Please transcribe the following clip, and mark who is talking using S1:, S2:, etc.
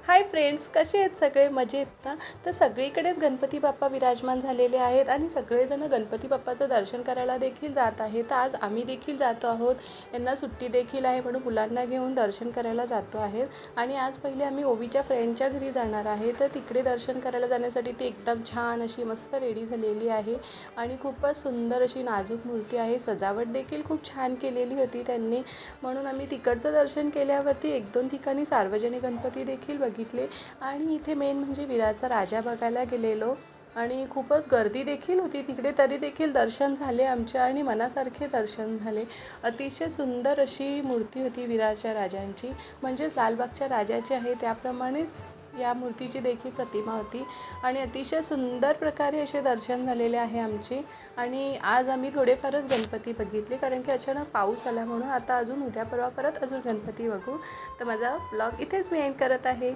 S1: Hi friends, कसे आहेत सगळे? मजेत ना? तर सगळीकडेच गणपती बाप्पा विराजमान झालेले आहेत आणि सगळेजण गणपती बाप्पाचं दर्शन करायला देखील जात आहेत. तर आज आम्ही देखील जातो आहोत. यांना सुट्टी देखील आहे म्हणून मुलांना घेऊन दर्शन करायला जातो आहेत. आणि आज पहिले आम्ही ओवीच्या फ्रेंडच्या घरी जाणार आहे. तर तिकडे दर्शन करायला जाण्यासाठी ती एकदम छान अशी मस्त रेडी झालेली आहे आणि खूपच सुंदर अशी नाजूक मूर्ती आहे. सजावट देखील खूप छान केलेली होती त्यांनी, म्हणून आम्ही तिकडचं दर्शन केल्यावरती 1-2 ठिकाणी सार्वजनिक गणपती देखील बघितले आणि इथे मेन म्हणजे विरारचा राजा बघायला गेलेलो आणि खूपच गर्दी देखील होती तिकडे, तरी देखील दर्शन झाले आमचे आणि मनासारखे दर्शन झाले. अतिशय सुंदर अशी मूर्ती होती विरारच्या राजांची, म्हणजेच लालबागच्या राजाची आहे त्याप्रमाणेच या मूर्तीची देखील प्रतिमा होती आणि अतिशय सुंदर प्रकारे असे दर्शन झालेले आहे आमचे. आणि आज आम्ही थोडेफारच गणपती बघितले कारण की अचानक पाऊस आला, म्हणून आता अजून उद्या परवा परत अजून गणपती बघू. तर माझा ब्लॉग इथेच मी एंड करत आहे.